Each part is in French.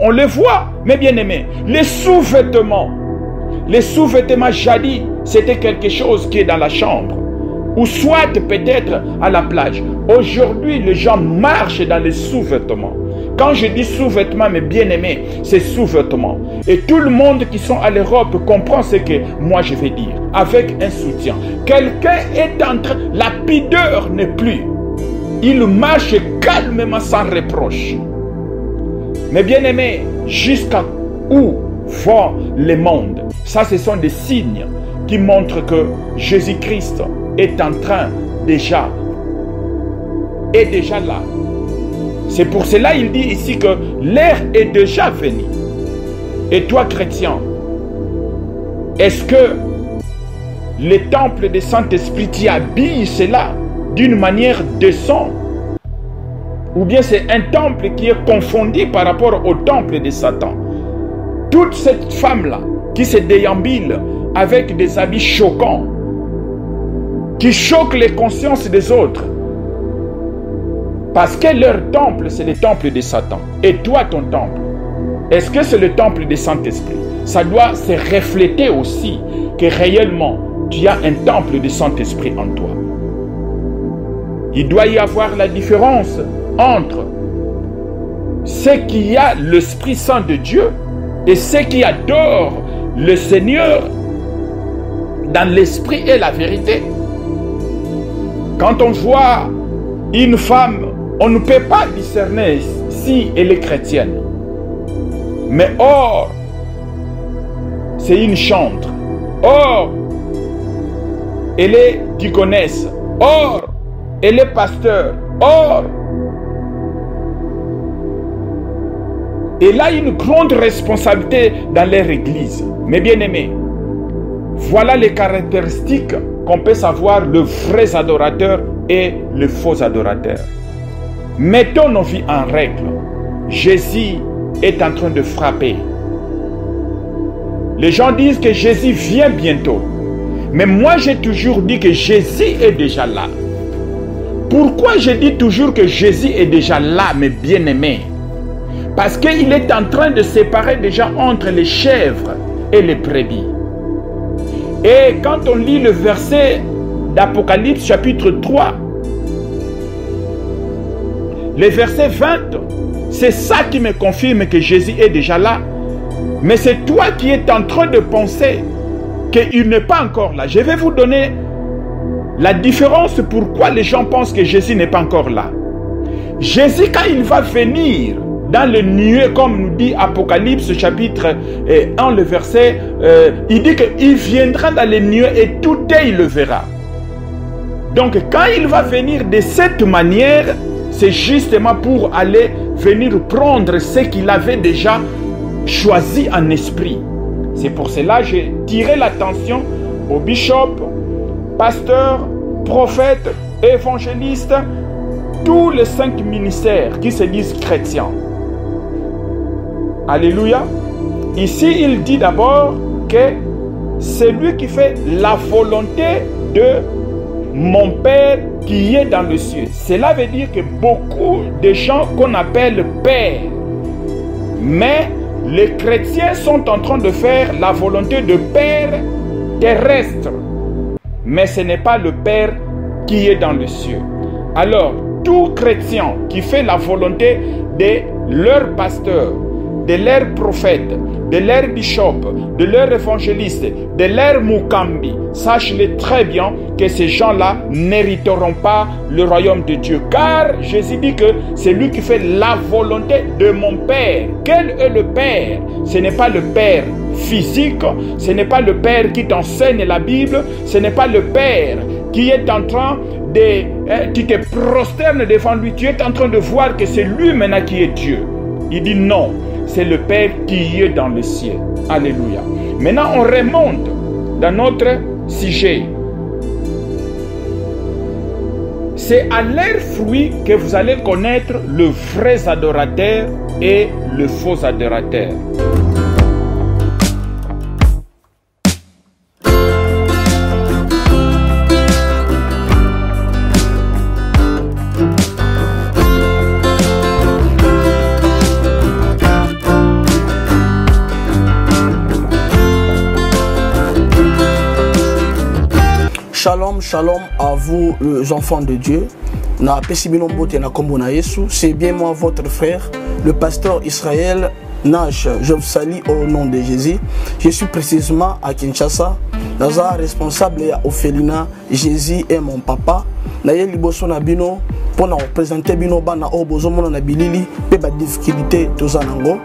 on le voit, mes bien-aimés. Les sous-vêtements jadis, c'était quelque chose qui est dans la chambre. Ou soit peut-être à la plage. Aujourd'hui, les gens marchent dans les sous-vêtements. Quand je dis sous-vêtements, mes bien-aimés, c'est sous-vêtements. Et tout le monde qui sont à l'Europe comprend ce que moi je vais dire. Avec un soutien. Quelqu'un est en train... La pudeur n'est plus. Il marche calmement sans reproche. Mes bien-aimés, jusqu'à où va le monde? Ça, ce sont des signes qui montrent que Jésus-Christ est en train déjà là. C'est pour cela qu'il dit ici que l'heure est déjà venue. Et toi, chrétien, est-ce que le temple du Saint-Esprit t'y habille cela d'une manière décente? Ou bien c'est un temple qui est confondu par rapport au temple de Satan? Toute cette femme-là qui se déambule avec des habits choquants, qui choquent les consciences des autres, parce que leur temple, c'est le temple de Satan. Et toi, ton temple, est-ce que c'est le temple du Saint-Esprit? Ça doit se refléter aussi que réellement, tu as un temple du Saint-Esprit en toi. Il doit y avoir la différence entre ce qui a l'Esprit Saint de Dieu et ceux qui adorent le Seigneur dans l'esprit et la vérité. Quand on voit une femme, on ne peut pas discerner si elle est chrétienne. Mais or, c'est une chantre. Or, elle est diaconesse. Or, elle est pasteur. Or, elle a une grande responsabilité dans leur église. Mes bien-aimés, voilà les caractéristiques qu'on peut savoir le vrai adorateur et le faux adorateur. Mettons nos vies en règle. Jésus est en train de frapper. Les gens disent que Jésus vient bientôt. Mais moi, j'ai toujours dit que Jésus est déjà là. Pourquoi je dis toujours que Jésus est déjà là, mes bien-aimés? Parce qu'il est en train de séparer déjà entre les chèvres et les brebis. Et quand on lit le verset d'Apocalypse chapitre 3, le verset 20, c'est ça qui me confirme que Jésus est déjà là. Mais c'est toi qui es en train de penser qu'il n'est pas encore là. Je vais vous donner la différence pourquoi les gens pensent que Jésus n'est pas encore là. Jésus, quand il va venir dans le nuée, comme nous dit Apocalypse chapitre 1, le verset, il dit qu'il viendra dans les nuées et tout œil le verra. Donc quand il va venir de cette manière, c'est justement pour aller venir prendre ce qu'il avait déjà choisi en esprit. C'est pour cela que j'ai tiré l'attention aux bishops, pasteurs, prophètes, évangélistes, tous les 5 ministères qui se disent chrétiens. Alléluia. Ici, il dit d'abord que c'est lui qui fait la volonté de mon Père qui est dans le ciel. Cela veut dire que beaucoup de gens qu'on appelle pères, mais les chrétiens sont en train de faire la volonté de Père terrestre. Mais ce n'est pas le Père qui est dans le ciel. Alors, tout chrétien qui fait la volonté de leur pasteur, de leur prophète, de leur bishop, de leur évangéliste, de leur mukambi, sache-le très bien que ces gens-là n'hériteront pas le royaume de Dieu. Car Jésus dit que c'est lui qui fait la volonté de mon Père. Quel est le Père? Ce n'est pas le Père physique, ce n'est pas le Père qui t'enseigne la Bible, ce n'est pas le Père qui est en train de... tu te prosternes devant lui, tu es en train de voir que c'est lui maintenant qui est Dieu. Il dit non, c'est le Père qui est dans le ciel. Alléluia. Maintenant, on remonte dans notre sujet. C'est à leurs fruits que vous allez connaître le vrai adorateur et le faux adorateur. Shalom, shalom à vous les enfants de Dieu. C'est bien moi votre frère, le pasteur Israël Nash. Je vous salue au nom de Jésus. Je suis précisément à Kinshasa. Naza responsable à Ophelina. Jésus est mon papa. Naye liboso na bino pour nous représenter bino bana o bozomo na bilili pe ba difficulté tozanango.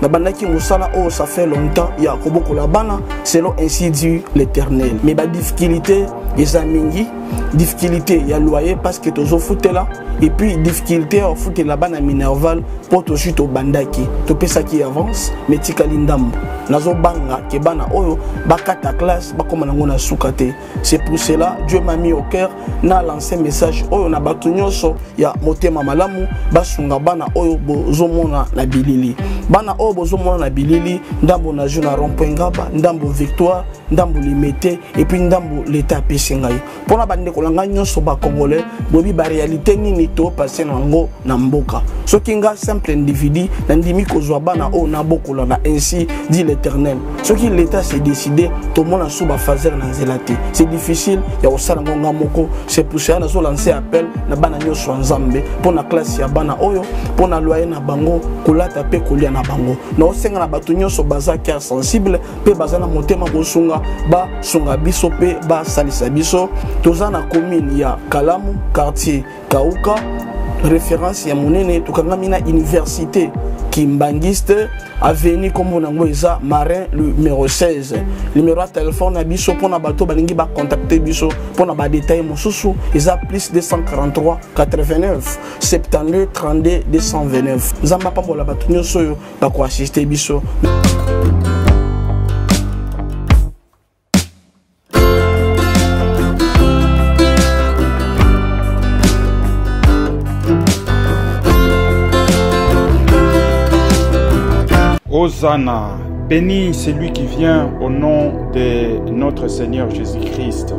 Na bandaki musala o ça fait longtemps ya koboko la bana selon ainsi dit l'Éternel. Mais ba difficulté ezamingi, difficulté ya loyer parce que tozo foutela et puis difficulté au foot la bana minerval pour to jute au bandaki. To pesa qui avance mais tikali ndambo. Nazo banga ke bana oyo bakata classe bakoma nango na sukate. C'est pour cela Dieu m'a mis au cœur na lancé message oyo na batu nyonso ya motema malamu basunga bana oyo bozomona na bilili. Bana oyo bozomona na bilili ndambo na juna rond-point Ngaba, ndambo Victoire, ndambo Limete et puis ndambo l'état pesingai. Pona bande kolanga nyonso ba congolais bobi ba réalité nini to passer nango na mboka. Soki nga simple individu na ndimi kozwa bana oyo na bokola na ainsi dit l'Éternel. Soki l'état s'est décidé to mona suba fazer na zelate. C'est difficile ya osala ngonga moko. C'est pour ça na zo lancer appel na bana nyonso nzambe pona classe ya bana oyo pona loyer na bango kolata pe kolia na bango. Na osenga na batu nyonso baza cœur sensible pe baza na motema bosunga ba sunga biso pe ba salisa biso. Toza na commune ya Kalamu quartier Kauka référence ya monene tukangami na université Kimbangiste avenue comme on a Marin le numéro 16 numéro de téléphone à biso pour na bato balingi ba contacter biso pour na ba détail mosusu eza plus 243 89 72 32 229 nzamba pambola bato nyonso yo ba ko assister biso. Hosanna, béni celui qui vient au nom de notre Seigneur Jésus-Christ.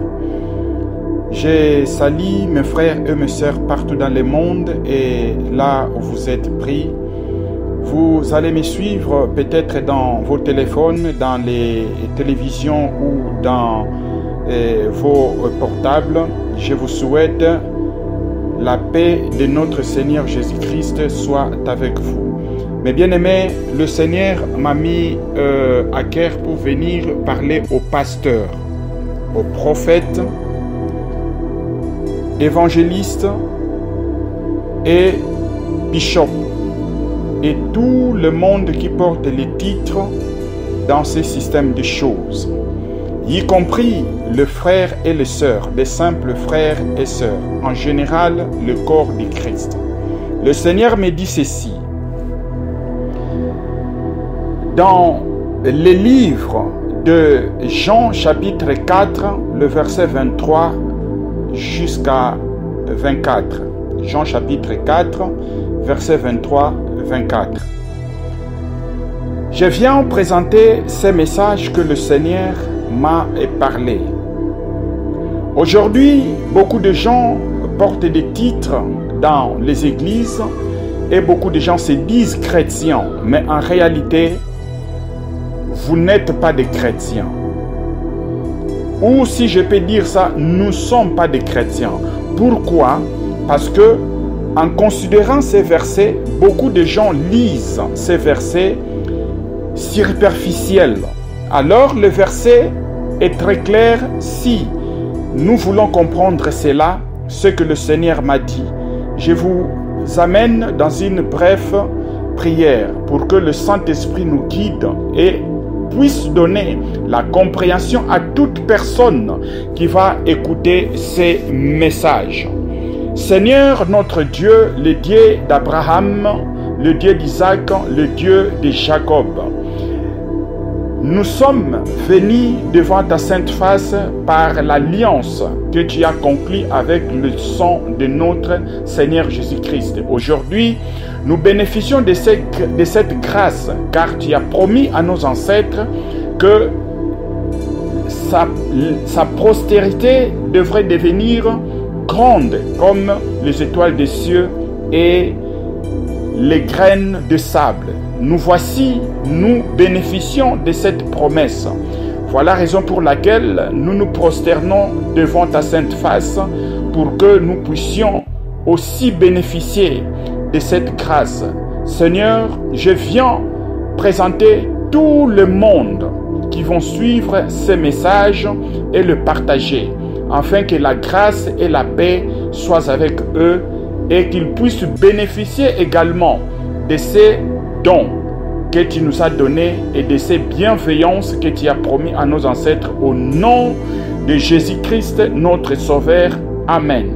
Je salue mes frères et mes sœurs partout dans le monde et là où vous êtes pris. Vous allez me suivre peut-être dans vos téléphones, dans les télévisions ou dans vos portables. Je vous souhaite la paix de notre Seigneur Jésus-Christ soit avec vous. Mais bien aimé, le Seigneur m'a mis à cœur pour venir parler aux pasteurs, aux prophètes, évangélistes et bishops et tout le monde qui porte les titres dans ce système de choses, y compris les frères et les sœurs, les simples frères et sœurs, en général le corps du Christ. Le Seigneur me dit ceci. Dans le livre de Jean chapitre 4, le verset 23 jusqu'à 24. Jean chapitre 4, verset 23-24. Je viens présenter ces messages que le Seigneur m'a parlé. Aujourd'hui, beaucoup de gens portent des titres dans les églises et beaucoup de gens se disent chrétiens, mais en réalité, vous n'êtes pas des chrétiens. Ou si je peux dire ça, nous ne sommes pas des chrétiens. Pourquoi? Parce que en considérant ces versets, beaucoup de gens lisent ces versets superficiels. Alors le verset est très clair. Si nous voulons comprendre cela, ce que le Seigneur m'a dit, je vous amène dans une brève prière pour que le Saint-Esprit nous guide et puisse donner la compréhension à toute personne qui va écouter ces messages. Seigneur notre Dieu, le Dieu d'Abraham, le Dieu d'Isaac, le Dieu de Jacob, nous sommes venus devant ta sainte face par l'alliance que tu as conclue avec le sang de notre Seigneur Jésus-Christ. Aujourd'hui, nous bénéficions de cette grâce, car tu as promis à nos ancêtres que sa postérité devrait devenir grande comme les étoiles des cieux et les graines de sable. Nous voici, nous bénéficions de cette promesse. Voilà la raison pour laquelle nous nous prosternons devant ta sainte face pour que nous puissions aussi bénéficier de cette grâce. Seigneur, je viens présenter tout le monde qui vont suivre ces messages et le partager, afin que la grâce et la paix soient avec eux et qu'ils puissent bénéficier également de ces dons que tu nous as donnés et de ces bienveillances que tu as promis à nos ancêtres au nom de Jésus-Christ, notre Sauveur. Amen.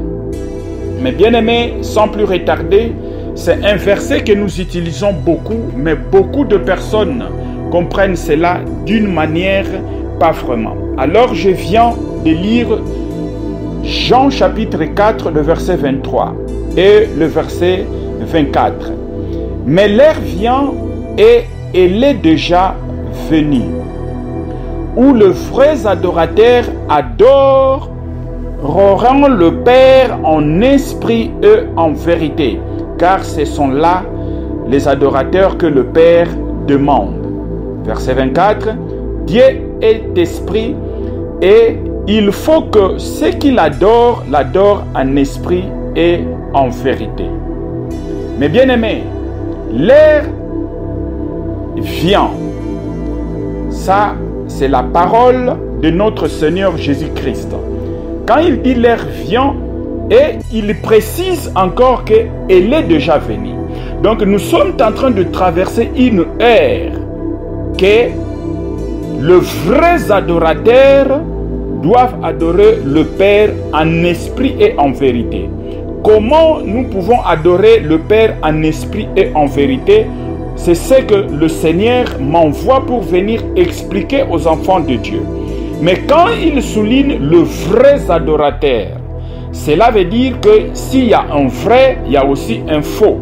Mais bien-aimés, sans plus retarder, c'est un verset que nous utilisons beaucoup, mais beaucoup de personnes comprennent cela d'une manière pas vraiment. Alors je viens de lire Jean chapitre 4, le verset 23 et le verset 24. Mais l'heure vient et elle est déjà venue, où les vrais adorateurs adoreront le Père en esprit et en vérité, car ce sont là les adorateurs que le Père demande. Verset 24, Dieu est esprit et il faut que ceux qui l'adorent en esprit et en vérité. Mais bien aimés, l'heure vient. Ça, c'est la parole de notre Seigneur Jésus-Christ. Quand il dit l'heure vient, et il précise encore qu'elle est déjà venue. Donc nous sommes en train de traverser une ère que les vrais adorateurs doivent adorer le Père en esprit et en vérité. Comment nous pouvons adorer le Père en esprit et en vérité? C'est ce que le Seigneur m'envoie pour venir expliquer aux enfants de Dieu. Mais quand il souligne le vrai adorateur, cela veut dire que s'il y a un vrai, il y a aussi un faux.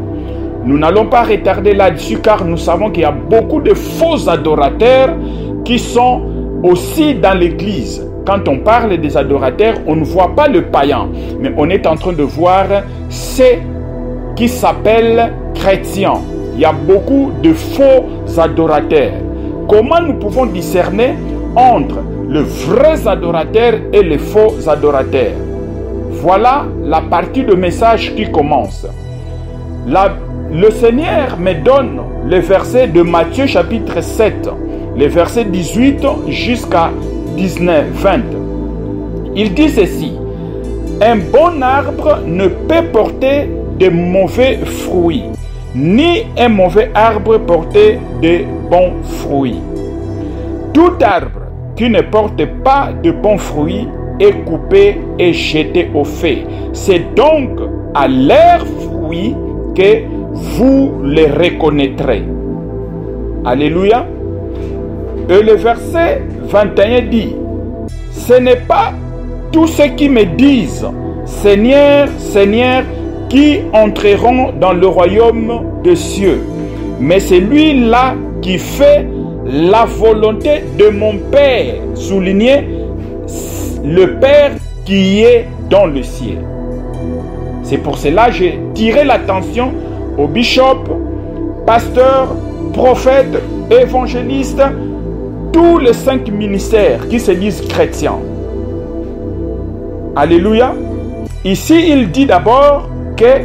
Nous n'allons pas retarder là-dessus car nous savons qu'il y a beaucoup de faux adorateurs qui sont aussi dans l'église. Quand on parle des adorateurs, on ne voit pas le païen, mais on est en train de voir ceux qui s'appellent chrétiens. Il y a beaucoup de faux adorateurs. Comment nous pouvons discerner entre les vrais adorateurs et les faux adorateurs? Voilà la partie de message qui commence. Le Seigneur me donne les versets de Matthieu chapitre 7, les versets 18 jusqu'à 20. Il dit ceci: un bon arbre ne peut porter de mauvais fruits, ni un mauvais arbre porter de bons fruits. Tout arbre qui ne porte pas de bons fruits est coupé et jeté au feu. C'est donc à leurs fruits que vous les reconnaîtrez. Alléluia. Et le verset 21 dit: ce n'est pas tous ceux qui me disent Seigneur, Seigneur, qui entreront dans le royaume des cieux, mais c'est lui-là qui fait la volonté de mon Père. Soulignez, le Père qui est dans le ciel. C'est pour cela que j'ai tiré l'attention aux bishops, pasteurs, prophètes, évangélistes, tous les 5 ministères qui se disent chrétiens. Alléluia. Ici, il dit d'abord que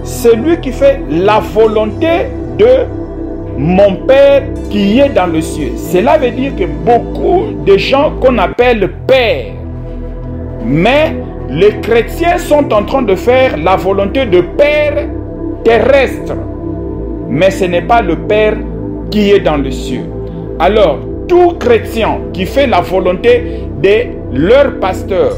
c'est lui qui fait la volonté de mon Père qui est dans le ciel. Cela veut dire que beaucoup de gens qu'on appelle Père, mais les chrétiens sont en train de faire la volonté de Père terrestre, mais ce n'est pas le Père qui est dans le ciel. Alors, tout chrétien qui fait la volonté de leur pasteur,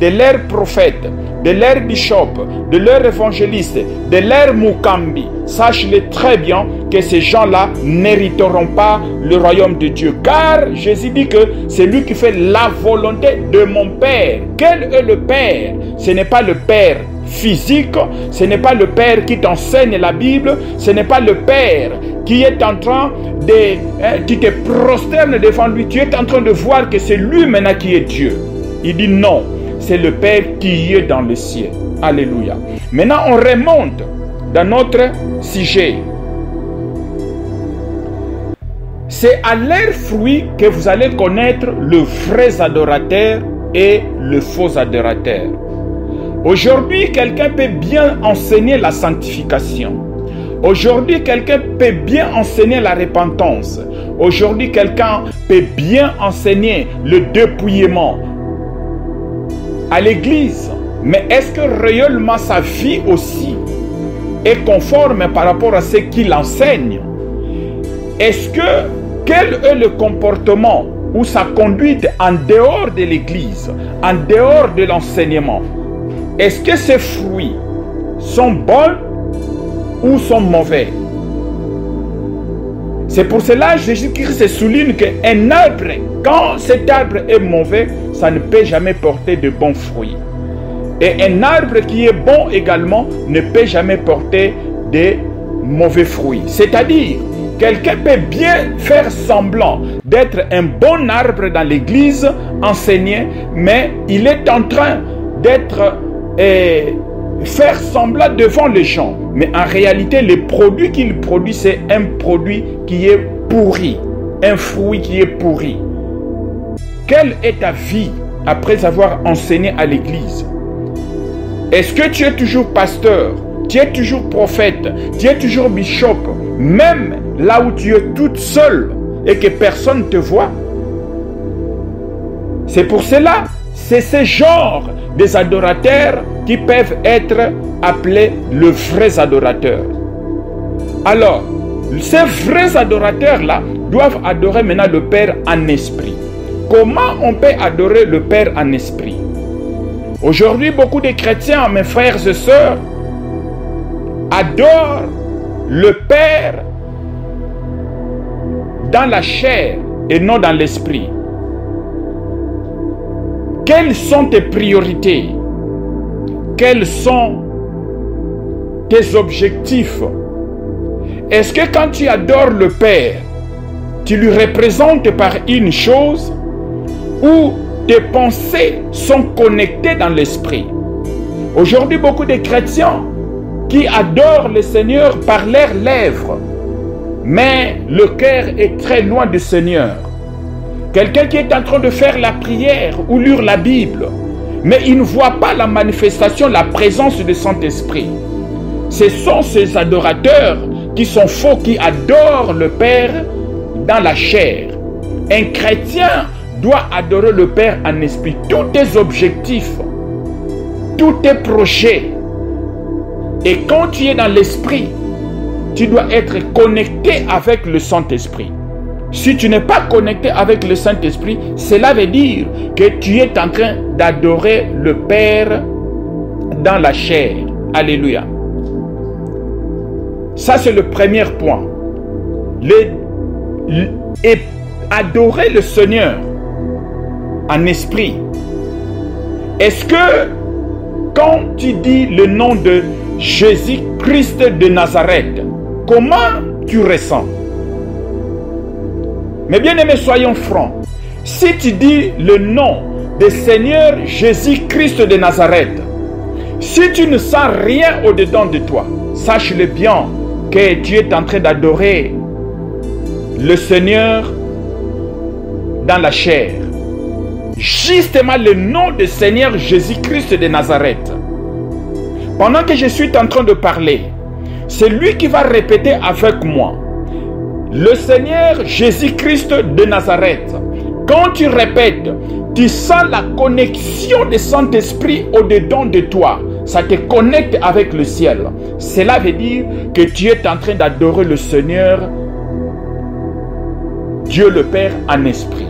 de leur prophète, de leur bishop, de leur évangéliste, de leur mukambi, sache-le très bien que ces gens-là n'hériteront pas le royaume de Dieu. Car Jésus dit que c'est lui qui fait la volonté de mon Père. Quel est le Père? Ce n'est pas le Père physique, ce n'est pas le Père qui t'enseigne la Bible, ce n'est pas le Père qui est en train de... tu te prosternes devant lui, tu es en train de voir que c'est lui maintenant qui est Dieu. Il dit non, c'est le Père qui est dans le ciel. Alléluia. Maintenant, on remonte dans notre sujet. C'est à leurs fruits que vous allez connaître le vrai adorateur et le faux adorateur. Aujourd'hui, quelqu'un peut bien enseigner la sanctification. Aujourd'hui, quelqu'un peut bien enseigner la repentance. Aujourd'hui, quelqu'un peut bien enseigner le dépouillement à l'église. Mais est-ce que réellement sa vie aussi est conforme par rapport à ce qu'il enseigne? Est-ce que, quel est le comportement ou sa conduite en dehors de l'église, en dehors de l'enseignement? Est-ce que ces fruits sont bons ou sont mauvais? C'est pour cela que Jésus-Christ souligne qu'un arbre, quand cet arbre est mauvais, ça ne peut jamais porter de bons fruits. Et un arbre qui est bon également ne peut jamais porter de mauvais fruits. C'est-à-dire, quelqu'un peut bien faire semblant d'être un bon arbre dans l'église, enseigner, mais il est en train d'être faire semblant devant les gens. Mais en réalité, le produit qu'il produit, c'est un produit qui est pourri, un fruit qui est pourri. Quelle est ta vie après avoir enseigné à l'église? Est-ce que tu es toujours pasteur? Tu es toujours prophète? Tu es toujours bishop? Même là où tu es toute seule et que personne ne te voit? C'est pour cela, c'est ce genre des adorateurs qui peuvent être appelés le vrais adorateurs. Alors, ces vrais adorateurs-là doivent adorer maintenant le Père en esprit. Comment on peut adorer le Père en esprit? Aujourd'hui, beaucoup de chrétiens, mes frères et sœurs, adorent le Père dans la chair et non dans l'esprit. Quelles sont tes priorités? Quels sont tes objectifs? Est-ce que quand tu adores le Père, tu lui représentes par une chose ou tes pensées sont connectées dans l'esprit? Aujourd'hui, beaucoup de chrétiens qui adorent le Seigneur par leurs lèvres, mais le cœur est très loin du Seigneur. Quelqu'un qui est en train de faire la prière ou lire la Bible, mais il ne voit pas la manifestation, la présence du Saint-Esprit. Ce sont ces adorateurs qui sont faux, qui adorent le Père dans la chair. Un chrétien doit adorer le Père en esprit. Tous tes objectifs, tous tes projets. Et quand tu es dans l'esprit, tu dois être connecté avec le Saint-Esprit. Si tu n'es pas connecté avec le Saint-Esprit, cela veut dire que tu es en train d'adorer le Père dans la chair. Alléluia. Ça, c'est le premier point. Et adorer le Seigneur en esprit. Est-ce que quand tu dis le nom de Jésus-Christ de Nazareth, comment tu ressens? Mais bien aimés, soyons francs. Si tu dis le nom de Seigneur Jésus-Christ de Nazareth, si tu ne sens rien au-dedans de toi, sache-le bien que tu es en train d'adorer le Seigneur dans la chair. Justement le nom de Seigneur Jésus-Christ de Nazareth. Pendant que je suis en train de parler, c'est lui qui va répéter avec moi. Le Seigneur Jésus-Christ de Nazareth. Quand tu répètes, tu sens la connexion du Saint-Esprit au-dedans de toi. Ça te connecte avec le ciel. Cela veut dire que tu es en train d'adorer le Seigneur, Dieu le Père en esprit.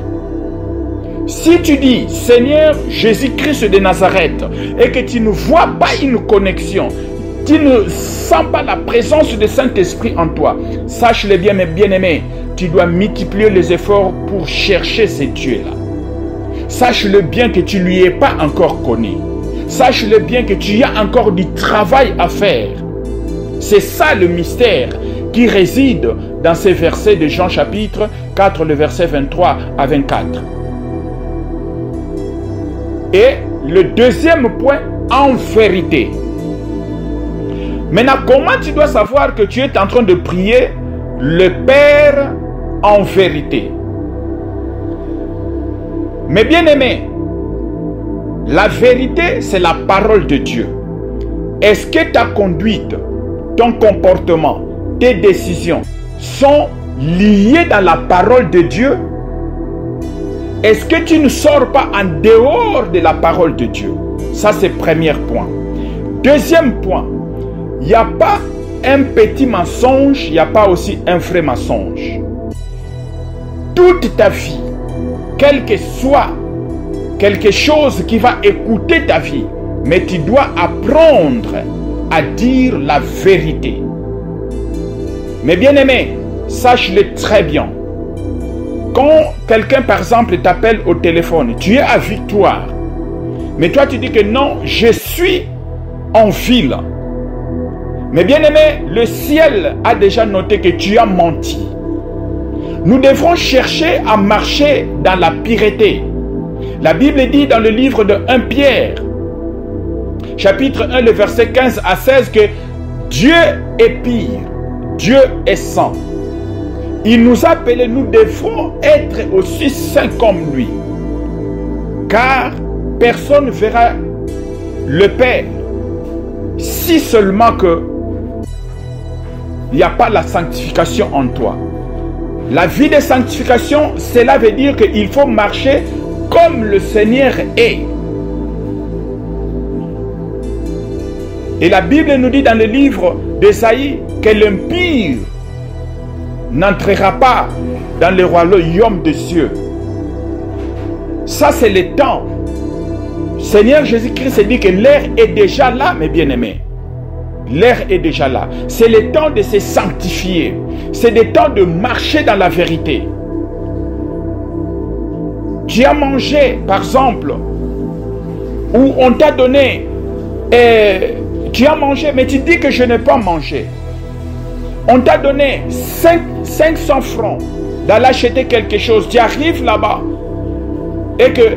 Si tu dis Seigneur Jésus-Christ de Nazareth et que tu ne vois pas une connexion, tu ne sens pas la présence du Saint-Esprit en toi, sache-le bien, mes bien-aimés, tu dois multiplier les efforts pour chercher ce Dieu-là. Sache-le bien que tu ne lui es pas encore connu. Sache-le bien que tu as encore du travail à faire. C'est ça le mystère qui réside dans ces versets de Jean chapitre 4, le verset 23 à 24. Et le deuxième point, en vérité. Maintenant, comment tu dois savoir que tu es en train de prier le Père en vérité. Mes bien-aimés, la vérité, c'est la parole de Dieu. Est-ce que ta conduite, ton comportement, tes décisions sont liées dans la parole de Dieu? Est-ce que tu ne sors pas en dehors de la parole de Dieu? Ça, c'est le premier point. Deuxième point, il n'y a pas un petit mensonge, il n'y a pas aussi un vrai mensonge. Toute ta vie, quel que soit quelque chose qui va écouter ta vie, mais tu dois apprendre à dire la vérité. Mais bien aimé, sache-le très bien. Quand quelqu'un par exemple t'appelle au téléphone, tu es à Victoire, mais toi tu dis que non, je suis en ville. Mais bien aimé, le ciel a déjà noté que tu as menti. Nous devrons chercher à marcher dans la pureté. La Bible dit dans le livre de 1 Pierre, chapitre 1, le verset 15 à 16, que Dieu est pire, Dieu est saint. Il nous a appelés, nous devrons être aussi saints comme lui. Car personne ne verra le Père si seulement que il n'y a pas la sanctification en toi. La vie de sanctification, cela veut dire qu'il faut marcher comme le Seigneur est. Et la Bible nous dit dans le livre d'Ésaïe que l'impie n'entrera pas dans le royaume des cieux. Ça, c'est le temps. Seigneur Jésus-Christ dit que l'heure est déjà là, mes bien-aimés. L'heure est déjà là. C'est le temps de se sanctifier. C'est le temps de marcher dans la vérité. Tu as mangé, par exemple, ou on t'a donné, tu as mangé, mais tu dis que je n'ai pas mangé. On t'a donné 500 francs d'aller acheter quelque chose. Tu arrives là-bas et que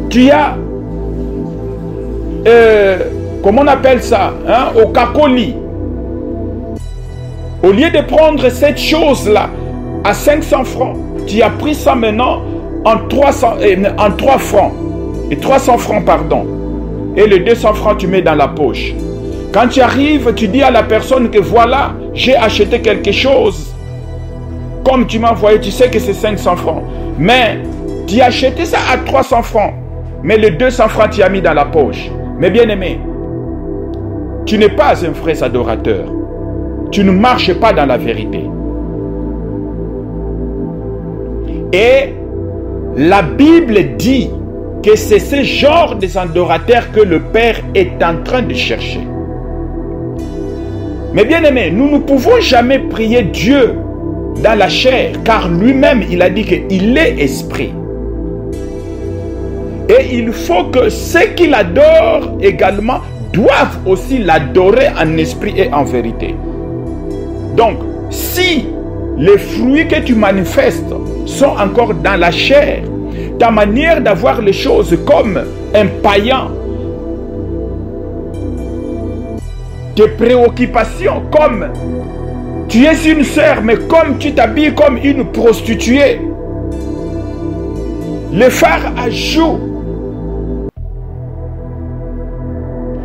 tu as, comment on appelle ça, hein, au cacoli. Au lieu de prendre cette chose-là à 500 francs, tu as pris ça maintenant en 3 francs. Et 300 francs, pardon. Et les 200 francs, tu mets dans la poche. Quand tu arrives, tu dis à la personne que voilà, j'ai acheté quelque chose. Comme tu m'as envoyé, tu sais que c'est 500 francs. Mais tu as acheté ça à 300 francs. Mais les 200 francs, tu as mis dans la poche. Mais bien aimé, tu n'es pas un vrai adorateur. Tu ne marches pas dans la vérité. Et la Bible dit que c'est ce genre d'adorateurs que le Père est en train de chercher. Mais bien aimé, nous ne pouvons jamais prier Dieu dans la chair, car lui-même, il a dit qu'il est esprit. Et il faut que ceux qui l'adorent également doivent aussi l'adorer en esprit et en vérité. Donc, si les fruits que tu manifestes sont encore dans la chair, ta manière d'avoir les choses comme un païen, tes préoccupations comme tu es une sœur, mais comme tu t'habilles comme une prostituée, le phare à joue,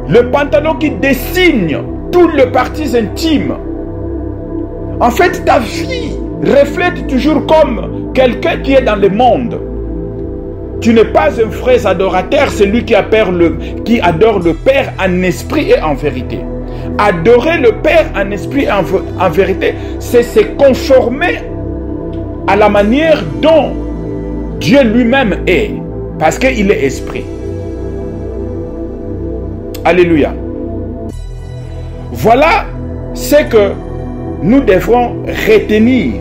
le pantalon qui dessine toutes les parties intimes. En fait, ta vie reflète toujours comme quelqu'un qui est dans le monde. Tu n'es pas un vrai adorateur, celui qui adore le Père en esprit et en vérité. Adorer le Père en esprit et en vérité, c'est se conformer à la manière dont Dieu lui-même est, parce qu'il est esprit. Alléluia. Voilà ce que nous devrons retenir.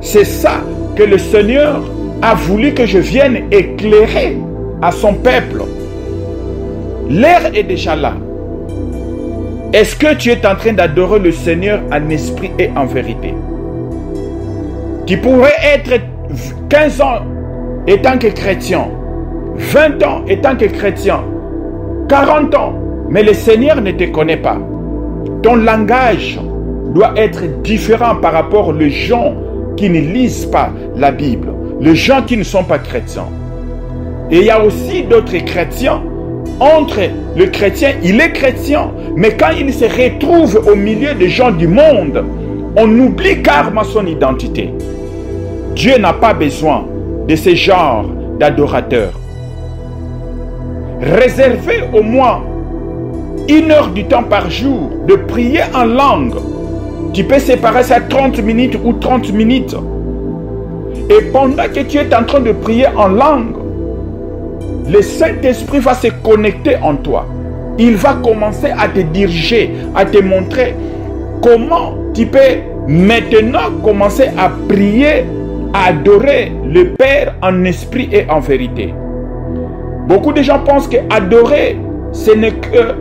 C'est ça que le Seigneur a voulu que je vienne éclairer à son peuple. L'heure est déjà là. Est-ce que tu es en train d'adorer le Seigneur en esprit et en vérité? Tu pourrais être 15 ans étant que chrétien, 20 ans étant que chrétien, 40 ans, mais le Seigneur ne te connaît pas. Ton langage, doit être différent par rapport aux gens qui ne lisent pas la Bible, les gens qui ne sont pas chrétiens. Et il y a aussi d'autres chrétiens. Entre le chrétien, il est chrétien, mais quand il se retrouve au milieu des gens du monde, on oublie carrément son identité. Dieu n'a pas besoin de ce genre d'adorateurs. Réservez au moins 1 heure du temps par jour de prier en langue. Tu peux séparer ça 30 minutes ou 30 minutes. Et pendant que tu es en train de prier en langue, le Saint-Esprit va se connecter en toi. Il va commencer à te diriger, à te montrer comment tu peux maintenant commencer à prier, à adorer le Père en esprit et en vérité. Beaucoup de gens pensent que adorer, ce n'est que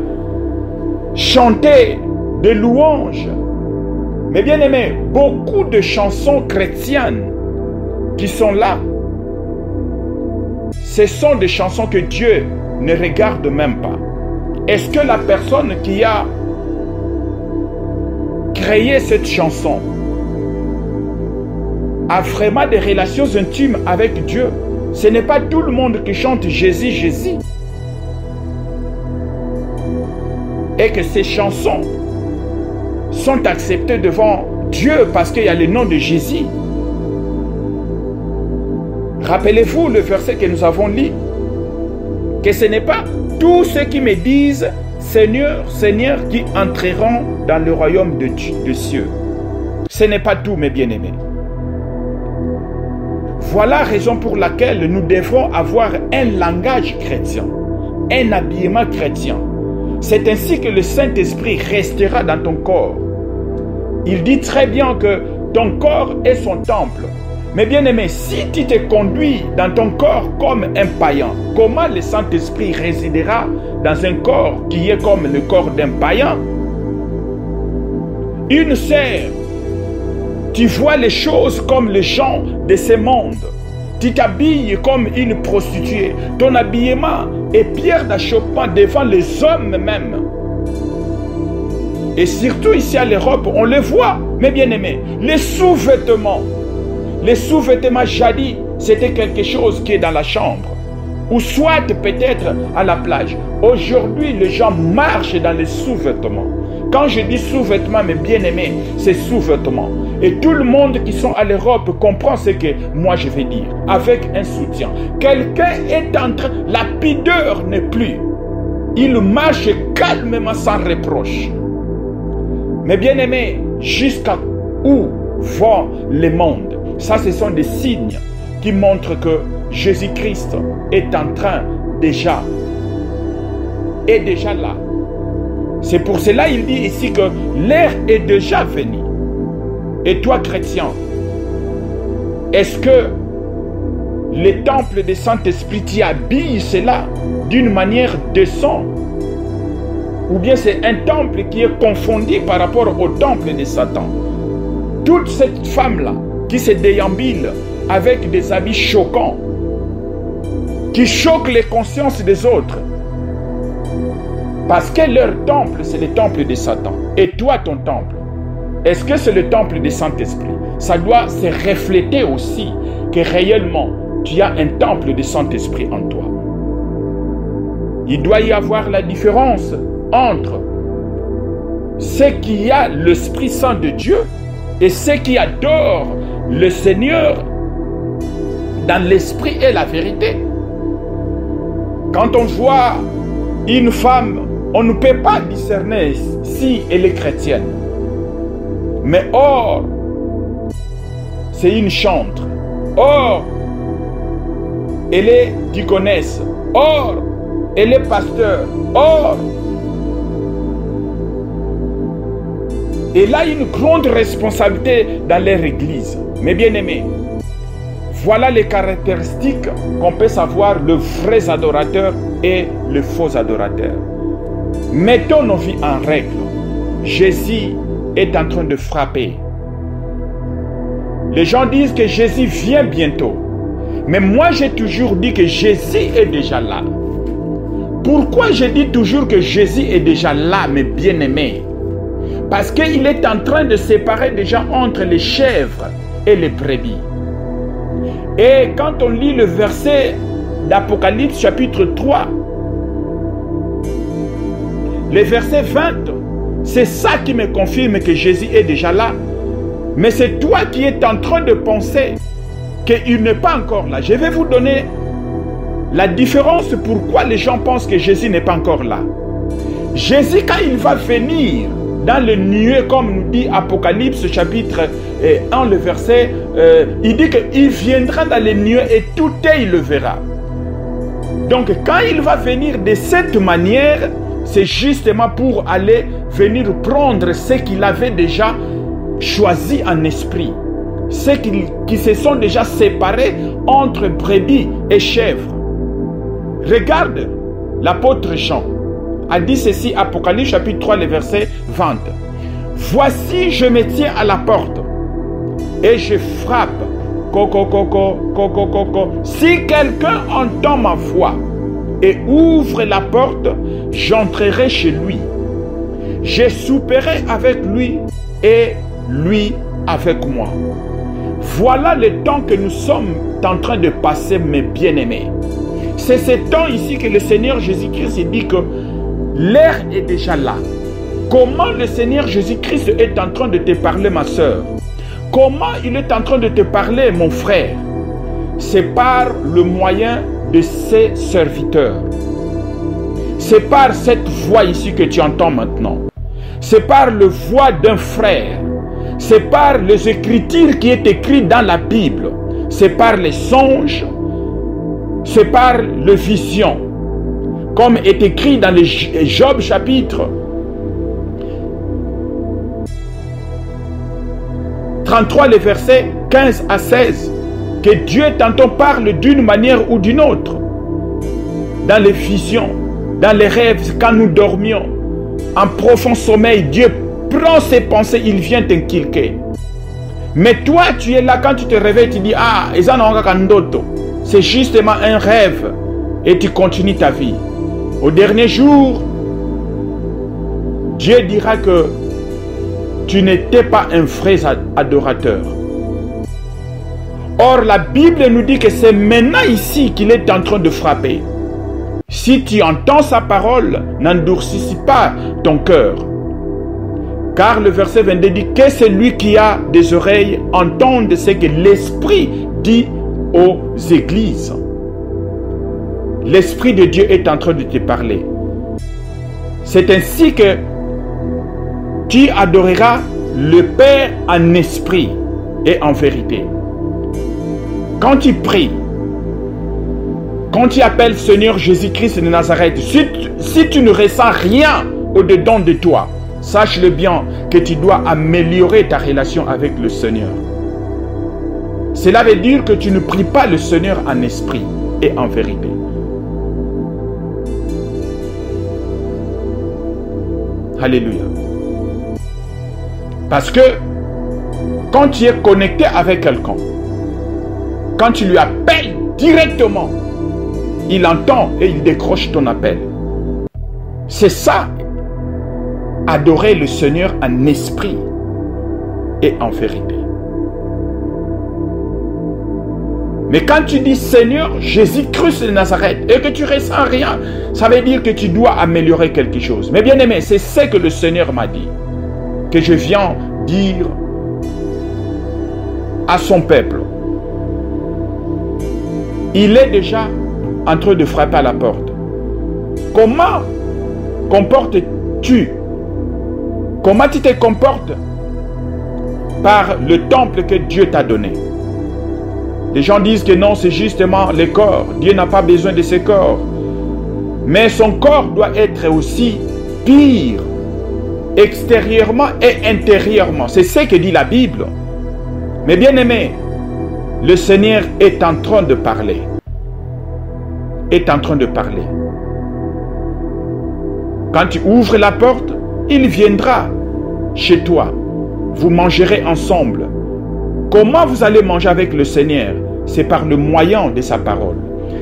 chanter des louanges. Mais bien aimé, beaucoup de chansons chrétiennes qui sont là, ce sont des chansons que Dieu ne regarde même pas. Est-ce que la personne qui a créé cette chanson a vraiment des relations intimes avec Dieu? Ce n'est pas tout le monde qui chante Jésus, Jésus. Et que ces chansons sont acceptées devant Dieu parce qu'il y a le nom de Jésus. Rappelez-vous le verset que nous avons lu, que ce n'est pas tous ceux qui me disent Seigneur, Seigneur qui entreront dans le royaume de cieux. Ce n'est pas tout, mes bien-aimés. Voilà la raison pour laquelle nous devons avoir un langage chrétien, un habillement chrétien. C'est ainsi que le Saint-Esprit restera dans ton corps. Il dit très bien que ton corps est son temple. Mais bien aimé, si tu te conduis dans ton corps comme un païen, comment le Saint-Esprit résidera dans un corps qui est comme le corps d'un païen? Une sœur, tu vois les choses comme les gens de ce monde. Tu t'habilles comme une prostituée. Ton habillement est pierre d'achoppement devant les hommes même. Et surtout ici à l'Europe, on le voit, mes bien-aimés, les sous-vêtements. Les sous-vêtements jadis, c'était quelque chose qui est dans la chambre. Ou soit peut-être à la plage. Aujourd'hui, les gens marchent dans les sous-vêtements. Quand je dis sous-vêtements, mes bien-aimés, c'est sous-vêtements. Et tout le monde qui sont à l'Europe comprend ce que moi je vais dire. Avec un soutien. Quelqu'un est en train... La pudeur n'est plus. Il marche calmement sans reproche. Mes bien-aimés, jusqu'à où va le monde? Ça, ce sont des signes qui montrent que Jésus-Christ est en train déjà là. C'est pour cela qu'il dit ici que l'heure est déjà venue. Et toi, chrétien, est-ce que le temple du Saint-Esprit t'y habille cela d'une manière décente? Ou bien c'est un temple qui est confondu par rapport au temple de Satan? Toute cette femme-là qui se déambule avec des habits choquants, qui choquent les consciences des autres, parce que leur temple, c'est le temple de Satan. Et toi, ton temple, est-ce que c'est le temple du Saint-Esprit? Ça doit se refléter aussi que réellement, tu as un temple du Saint-Esprit en toi. Il doit y avoir la différence entre ceux qui a l'Esprit Saint de Dieu et ceux qui adorent le Seigneur dans l'esprit et la vérité. Quand on voit une femme, on ne peut pas discerner si elle est chrétienne. Mais or, c'est une chantre. Or, elle est diaconesse. Or, elle est pasteur. Or, elle a une grande responsabilité dans leur église. Mes bien-aimés, voilà les caractéristiques qu'on peut savoir le vrai adorateur et le faux adorateur. Mettons nos vies en règle. Jésus est en train de frapper. Les gens disent que Jésus vient bientôt. Mais moi, j'ai toujours dit que Jésus est déjà là. Pourquoi je dis toujours que Jésus est déjà là, mes bien-aimés? Parce qu'il est en train de séparer déjà entre les chèvres et les brebis. Et quand on lit le verset d'Apocalypse chapitre 3, le verset 20, c'est ça qui me confirme que Jésus est déjà là. Mais c'est toi qui es en train de penser qu'il n'est pas encore là. Je vais vous donner la différence pourquoi les gens pensent que Jésus n'est pas encore là. Jésus, quand il va venir dans les nuées, comme nous dit Apocalypse chapitre 1, le verset, il dit qu'il viendra dans les nuées et tout œil le verra. Donc quand il va venir de cette manière, c'est justement pour aller venir prendre ce qu'il avait déjà choisi en esprit. Ceux qui se sont déjà séparés entre brebis et chèvres. Regarde, l'apôtre Jean a dit ceci, Apocalypse chapitre 3, le verset 20. Voici, je me tiens à la porte et je frappe. Si quelqu'un entend ma voix et ouvre la porte, j'entrerai chez lui. Je souperai avec lui et lui avec moi. Voilà le temps que nous sommes en train de passer, mes bien-aimés. C'est ce temps ici que le Seigneur Jésus-Christ dit que l'heure est déjà là. Comment le Seigneur Jésus-Christ est en train de te parler, ma soeur? Comment il est en train de te parler, mon frère? C'est par le moyen de ses serviteurs. C'est par cette voix ici que tu entends maintenant. C'est par la voix d'un frère. C'est par les écritures qui est écrites dans la Bible. C'est par les songes. C'est par les visions. Comme est écrit dans le Job chapitre 33, les versets 15 à 16. Que Dieu tantôt parle d'une manière ou d'une autre. Dans les visions, dans les rêves, quand nous dormions, en profond sommeil, Dieu prend ses pensées, il vient t'inculquer. Mais toi, tu es là, quand tu te réveilles, tu dis, ah, c'est justement un rêve. Et tu continues ta vie. Au dernier jour, Dieu dira que tu n'étais pas un vrai adorateur. Or, la Bible nous dit que c'est maintenant ici qu'il est en train de frapper. Si tu entends sa parole, n'endurcis pas ton cœur. Car le verset 22 dit que celui qui a des oreilles entende ce que l'Esprit dit aux églises. L'Esprit de Dieu est en train de te parler. C'est ainsi que tu adoreras le Père en esprit et en vérité. Quand tu pries, quand tu appelles Seigneur Jésus-Christ de Nazareth, si tu ne ressens rien au-dedans de toi, sache-le bien que tu dois améliorer ta relation avec le Seigneur. Cela veut dire que tu ne pries pas le Seigneur en esprit et en vérité. Alléluia. Parce que quand tu es connecté avec quelqu'un, quand tu lui appelles directement, il entend et il décroche ton appel. C'est ça, adorer le Seigneur en esprit et en vérité. Mais quand tu dis Seigneur Jésus-Christ de Nazareth et que tu ne ressens rien, ça veut dire que tu dois améliorer quelque chose. Mais bien aimé, c'est ce que le Seigneur m'a dit, que je viens dire à son peuple. Il est déjà en train de frapper à la porte. Comment comportes-tu? Comment tu te comportes par le temple que Dieu t'a donné? Les gens disent que non, c'est justement les corps. Dieu n'a pas besoin de ses corps. Mais son corps doit être aussi pur, extérieurement et intérieurement. C'est ce que dit la Bible. Mais bien aimé, le Seigneur est en train de parler. Est en train de parler. Quand tu ouvres la porte, il viendra chez toi. Vous mangerez ensemble. Comment vous allez manger avec le Seigneur? C'est par le moyen de sa parole.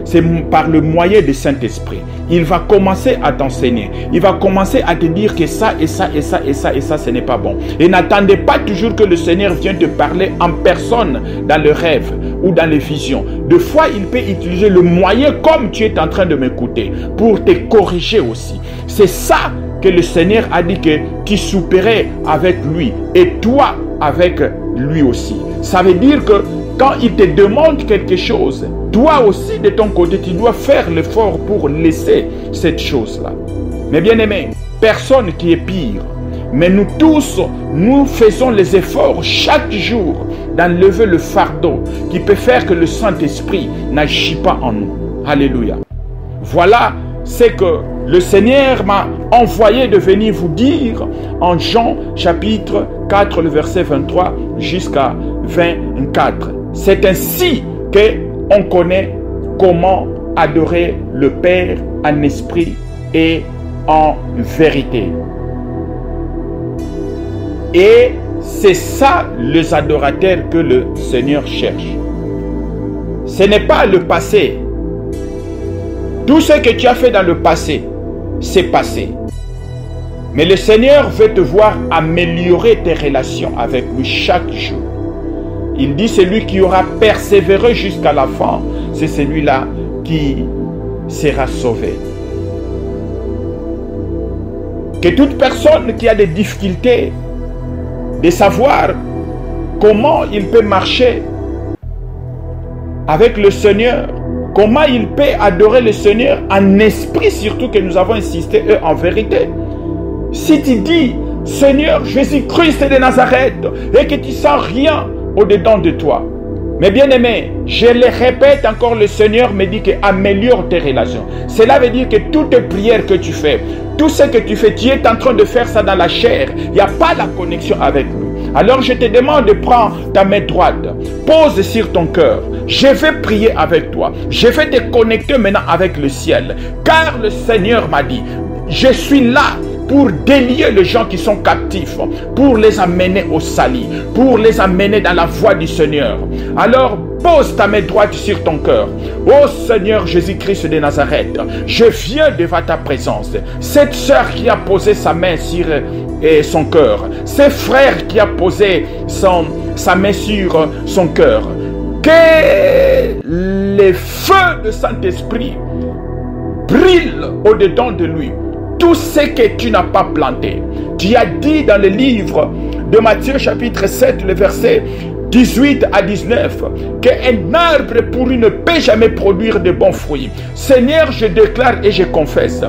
c'est par le moyen du Saint-Esprit. Il va commencer à t'enseigner. Il va commencer à te dire que ça et ça et ça et ça et ça, ce n'est pas bon. Et n'attendez pas toujours que le Seigneur vienne te parler en personne dans le rêve ou dans les visions. Des fois, il peut utiliser le moyen comme tu es en train de m'écouter pour te corriger aussi. C'est ça que le Seigneur a dit que tu souperais avec lui et toi avec lui aussi. Ça veut dire que quand il te demande quelque chose, toi aussi de ton côté, tu dois faire l'effort pour laisser cette chose-là. Mais bien aimé, personne qui est pire. Mais nous tous, nous faisons les efforts chaque jour d'enlever le fardeau qui peut faire que le Saint-Esprit n'agit pas en nous. Alléluia. Voilà ce que le Seigneur m'a envoyé de venir vous dire en Jean chapitre 4, le verset 23 jusqu'à 24. C'est ainsi qu'on connaît comment adorer le Père en esprit et en vérité. Et c'est ça les adorateurs que le Seigneur cherche. Ce n'est pas le passé. Tout ce que tu as fait dans le passé, c'est passé. Mais le Seigneur veut te voir améliorer tes relations avec lui chaque jour. Il dit celui qui aura persévéré jusqu'à la fin, c'est celui-là qui sera sauvé. Que toute personne qui a des difficultés de savoir comment il peut marcher avec le Seigneur, comment il peut adorer le Seigneur en esprit, surtout que nous avons insisté, eux, en vérité. Si tu dis, Seigneur Jésus-Christ de Nazareth, et que tu sens rien au-dedans de toi. Mais bien aimé, je le répète encore, le Seigneur me dit que améliore tes relations. Cela veut dire que toutes les prières que tu fais, tout ce que tu fais, tu es en train de faire ça dans la chair. Il n'y a pas la connexion avec lui. Alors je te demande de prendre ta main droite, pose sur ton cœur. Je vais prier avec toi. Je vais te connecter maintenant avec le ciel. Car le Seigneur m'a dit, je suis là pour délier les gens qui sont captifs, pour les amener au salut, pour les amener dans la voie du Seigneur. Alors, pose ta main droite sur ton cœur. Ô Seigneur Jésus-Christ de Nazareth, je viens devant ta présence. Cette sœur qui a posé sa main sur son cœur, ce frère qui a posé sa main sur son cœur, que les feux de Saint-Esprit brillent au-dedans de lui. Tout ce que tu n'as pas planté. Tu as dit dans le livre de Matthieu chapitre 7, le verset 18 à 19, qu'un arbre pourri ne peut jamais produire de bons fruits. Seigneur, je déclare et je confesse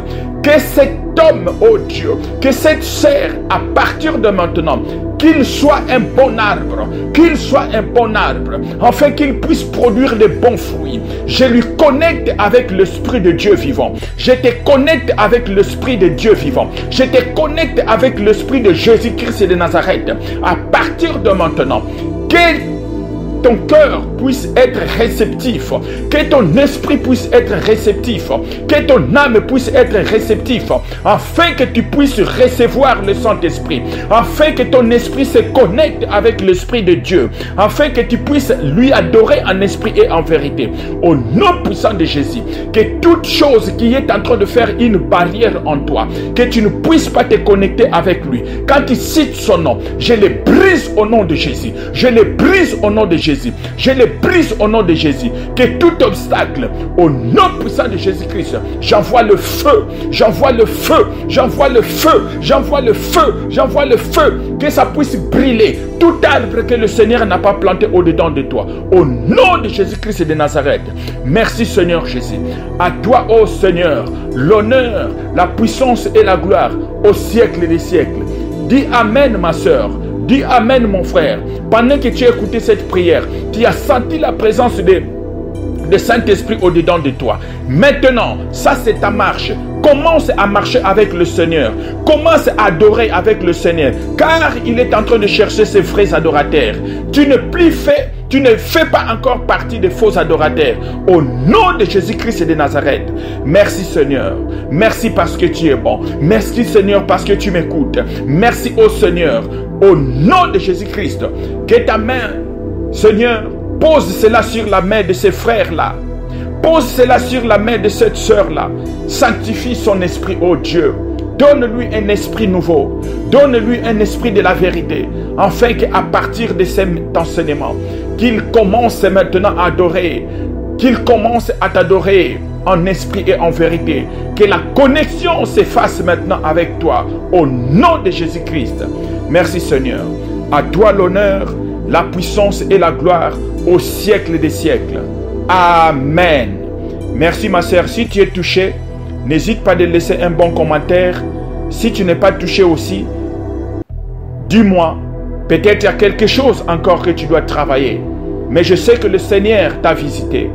que cet homme, oh Dieu, que cette sœur, à partir de maintenant, qu'il soit un bon arbre, qu'il soit un bon arbre, afin qu'il puisse produire de bons fruits. Je lui connecte avec l'Esprit de Dieu vivant. Je te connecte avec l'Esprit de Dieu vivant. Je te connecte avec l'Esprit de Jésus-Christ de Nazareth. À partir de maintenant, que ton cœur puisse être réceptif, que ton esprit puisse être réceptif, que ton âme puisse être réceptif, afin que tu puisses recevoir le Saint-Esprit, afin que ton esprit se connecte avec l'Esprit de Dieu, afin que tu puisses lui adorer en esprit et en vérité. Au nom puissant de Jésus, que toute chose qui est en train de faire une barrière en toi, que tu ne puisses pas te connecter avec lui, quand tu cites son nom, je le brise au nom de Jésus, je le brise au nom de Jésus. Je les brise au nom de Jésus. Que tout obstacle, au nom puissant de Jésus-Christ, j'envoie le feu, j'envoie le feu, j'envoie le feu, j'envoie le feu, j'envoie le feu, que ça puisse brûler tout arbre que le Seigneur n'a pas planté au-dedans de toi. Au nom de Jésus-Christ de Nazareth. Merci Seigneur Jésus. À toi, ô Seigneur, l'honneur, la puissance et la gloire au siècle des siècles. Dis Amen ma soeur. Dis Amen mon frère. Pendant que tu as écouté cette prière, tu as senti la présence de Saint-Esprit au-dedans de toi. Maintenant, ça c'est ta marche. Commence à marcher avec le Seigneur. Commence à adorer avec le Seigneur. Car il est en train de chercher ses vrais adorateurs. Tu ne fais pas encore partie des faux adorateurs. Au nom de Jésus-Christ de Nazareth. Merci Seigneur. Merci parce que tu es bon. Merci Seigneur parce que tu m'écoutes. Merci au Seigneur. Au nom de Jésus-Christ. Que ta main, Seigneur, pose cela sur la main de ces frères-là. Pose cela sur la main de cette sœur-là. Sanctifie son esprit, ô Dieu. Donne-lui un esprit nouveau. Donne-lui un esprit de la vérité. Afin qu'à partir de cet enseignement, qu'il commence maintenant à adorer. Qu'il commence à t'adorer en esprit et en vérité. Que la connexion s'efface maintenant avec toi. Au nom de Jésus-Christ. Merci Seigneur. À toi l'honneur, la puissance et la gloire au siècle des siècles. Amen. Merci ma sœur. Si tu es touché, n'hésite pas de laisser un bon commentaire. Si tu n'es pas touché aussi, dis-moi, peut-être il y a quelque chose encore que tu dois travailler. Mais je sais que le Seigneur t'a visité.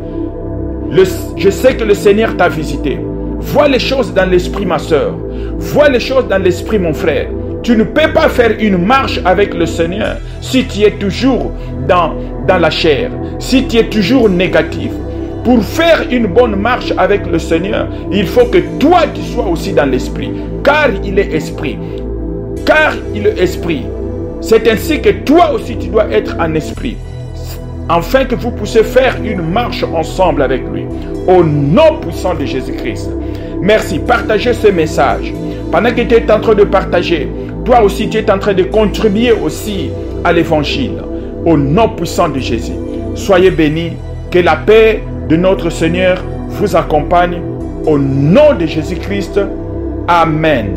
Je sais que le Seigneur t'a visité. Vois les choses dans l'esprit, ma soeur. Vois les choses dans l'esprit, mon frère. Tu ne peux pas faire une marche avec le Seigneur si tu es toujours dans la chair, si tu es toujours négatif. Pour faire une bonne marche avec le Seigneur, il faut que toi tu sois aussi dans l'esprit. Car il est esprit. Car il est esprit. C'est ainsi que toi aussi tu dois être en esprit. Afin que vous puissiez faire une marche ensemble avec lui. Au nom puissant de Jésus-Christ. Merci. Partagez ce message. Pendant que tu es en train de partager, toi aussi tu es en train de contribuer aussi à l'évangile. Au nom puissant de Jésus. Soyez bénis. Que la paix de notre Seigneur vous accompagne. Au nom de Jésus-Christ. Amen.